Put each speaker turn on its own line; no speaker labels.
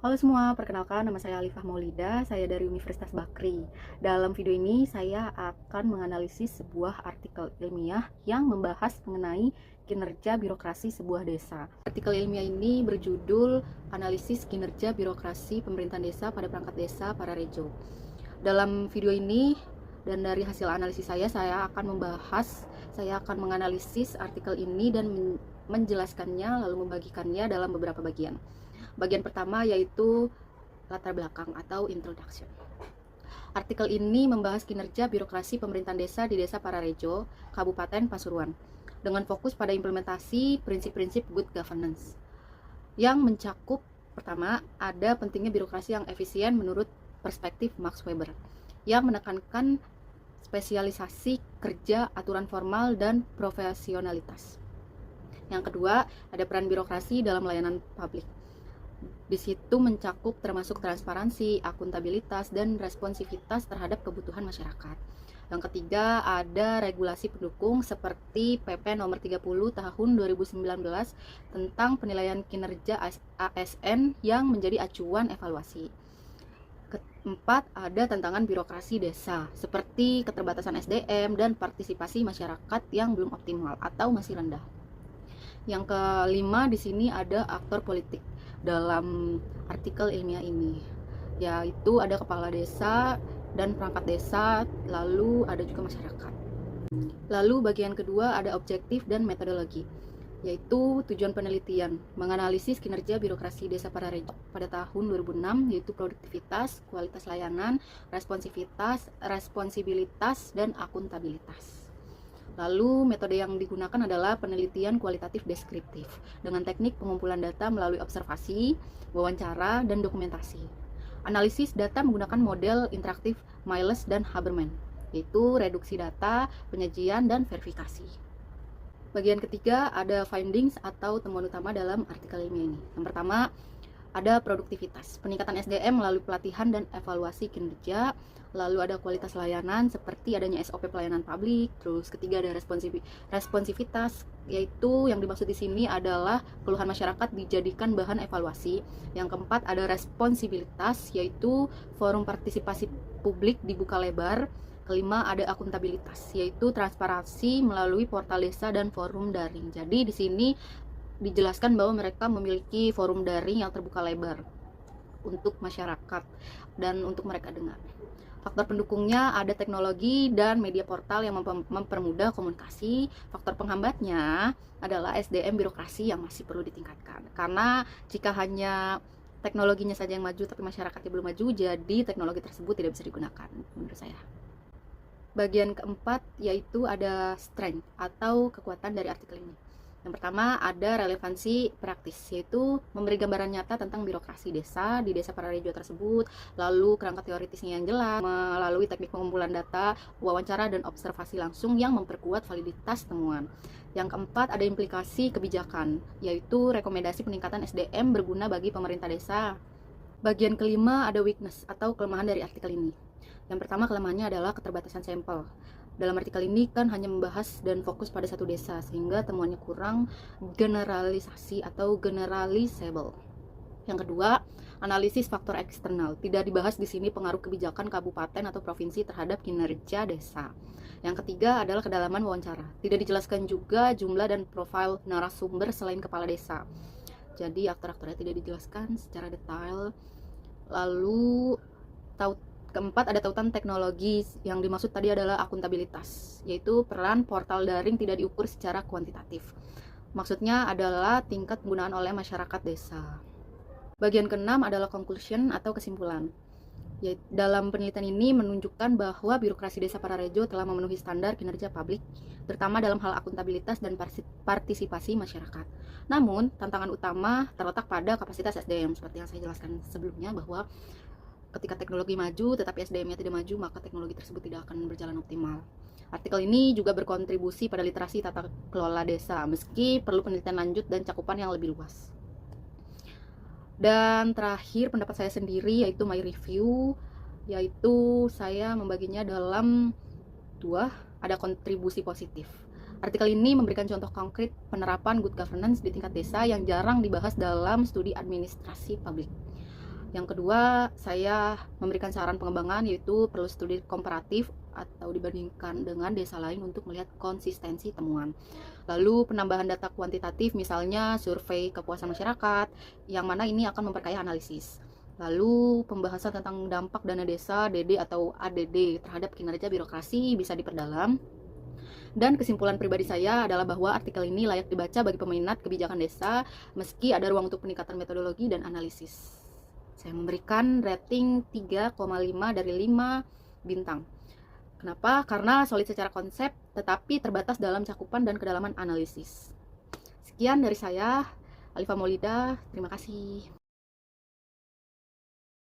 Halo semua, perkenalkan nama saya Alifah Maulida, saya dari Universitas Bakri. Dalam video ini saya akan menganalisis sebuah artikel ilmiah yang membahas mengenai kinerja birokrasi sebuah desa. Artikel ilmiah ini berjudul Analisis Kinerja Birokrasi Pemerintahan Desa pada Perangkat Desa Pararejo. Dalam video ini dan dari hasil analisis saya akan menganalisis artikel ini dan menjelaskannya lalu membagikannya dalam beberapa bagian. Bagian pertama yaitu latar belakang atau introduction. Artikel ini membahas kinerja birokrasi pemerintahan desa di Desa Pararejo, Kabupaten Pasuruan, dengan fokus pada implementasi prinsip-prinsip good governance, yang mencakup pertama, ada pentingnya birokrasi yang efisien menurut perspektif Max Weber, yang menekankan spesialisasi kerja, aturan formal, dan profesionalitas. Yang kedua, ada peran birokrasi dalam layanan publik. Di situ mencakup termasuk transparansi, akuntabilitas, dan responsivitas terhadap kebutuhan masyarakat. Yang ketiga, ada regulasi pendukung seperti PP nomor 30 tahun 2019 tentang penilaian kinerja ASN yang menjadi acuan evaluasi. Keempat, ada tantangan birokrasi desa seperti keterbatasan SDM dan partisipasi masyarakat yang belum optimal atau masih rendah. Yang kelima, di sini ada aktor politik dalam artikel ilmiah ini, yaitu ada kepala desa dan perangkat desa, lalu ada juga masyarakat. Lalu bagian kedua ada objektif dan metodologi, yaitu tujuan penelitian menganalisis kinerja birokrasi Desa Pararejo pada tahun 2006, yaitu produktivitas, kualitas layanan, responsivitas, responsibilitas, dan akuntabilitas. Lalu metode yang digunakan adalah penelitian kualitatif deskriptif dengan teknik pengumpulan data melalui observasi, wawancara, dan dokumentasi. Analisis data menggunakan model interaktif Miles dan Haberman, yaitu reduksi data, penyajian, dan verifikasi. Bagian ketiga ada findings atau temuan utama dalam artikel ilmiah ini. Yang pertama, ada produktivitas, peningkatan SDM melalui pelatihan dan evaluasi kinerja. Lalu ada kualitas layanan seperti adanya SOP pelayanan publik. Terus ketiga ada responsivitas, yaitu yang dimaksud di sini adalah keluhan masyarakat dijadikan bahan evaluasi. Yang keempat ada responsibilitas, yaitu forum partisipasi publik dibuka lebar. Kelima ada akuntabilitas, yaitu transparansi melalui portal desa dan forum daring. Jadi di sini dijelaskan bahwa mereka memiliki forum daring yang terbuka lebar untuk masyarakat dan untuk mereka dengar. Faktor pendukungnya ada teknologi dan media portal yang mempermudah komunikasi. Faktor penghambatnya adalah SDM birokrasi yang masih perlu ditingkatkan. Karena jika hanya teknologinya saja yang maju tapi masyarakatnya belum maju, jadi teknologi tersebut tidak bisa digunakan menurut saya. Bagian keempat yaitu ada strength atau kekuatan dari artikel ini. Yang pertama ada relevansi praktis, yaitu memberi gambaran nyata tentang birokrasi desa di Desa Pararejo tersebut, lalu kerangka teoritisnya yang jelas melalui teknik pengumpulan data, wawancara, dan observasi langsung yang memperkuat validitas temuan. Yang keempat ada implikasi kebijakan, yaitu rekomendasi peningkatan SDM berguna bagi pemerintah desa. Bagian kelima ada weakness atau kelemahan dari artikel ini. Yang pertama kelemahannya adalah keterbatasan sampel. Dalam artikel ini kan hanya membahas dan fokus pada satu desa, sehingga temuannya kurang generalisasi atau generalisable. Yang kedua, analisis faktor eksternal. Tidak dibahas di sini pengaruh kebijakan kabupaten atau provinsi terhadap kinerja desa. Yang ketiga adalah kedalaman wawancara. Tidak dijelaskan juga jumlah dan profil narasumber selain kepala desa. Jadi aktor-aktornya tidak dijelaskan secara detail. Lalu keempat ada tautan teknologi, yang dimaksud tadi adalah akuntabilitas, yaitu peran portal daring tidak diukur secara kuantitatif. Maksudnya adalah tingkat penggunaan oleh masyarakat desa. Bagian keenam adalah conclusion atau kesimpulan. Dalam penelitian ini menunjukkan bahwa birokrasi Desa Pararejo telah memenuhi standar kinerja publik, terutama dalam hal akuntabilitas dan partisipasi masyarakat. Namun, tantangan utama terletak pada kapasitas SDM, seperti yang saya jelaskan sebelumnya, bahwa ketika teknologi maju tetapi SDM-nya tidak maju, maka teknologi tersebut tidak akan berjalan optimal. Artikel ini juga berkontribusi pada literasi tata kelola desa, meski perlu penelitian lanjut dan cakupan yang lebih luas. Dan terakhir pendapat saya sendiri yaitu my review, yaitu saya membaginya dalam dua, ada kontribusi positif. Artikel ini memberikan contoh konkret penerapan good governance di tingkat desa yang jarang dibahas dalam studi administrasi publik. Yang kedua, saya memberikan saran pengembangan, yaitu perlu studi komparatif atau dibandingkan dengan desa lain untuk melihat konsistensi temuan. Lalu penambahan data kuantitatif, misalnya survei kepuasan masyarakat, yang mana ini akan memperkaya analisis. Lalu pembahasan tentang dampak dana desa, DD atau ADD terhadap kinerja birokrasi bisa diperdalam. Dan kesimpulan pribadi saya adalah bahwa artikel ini layak dibaca bagi peminat kebijakan desa, meski ada ruang untuk peningkatan metodologi dan analisis. Saya memberikan rating 3,5 dari 5 bintang. Kenapa? Karena solid secara konsep, tetapi terbatas dalam cakupan dan kedalaman analisis. Sekian dari saya, Alifah Maulida. Terima kasih.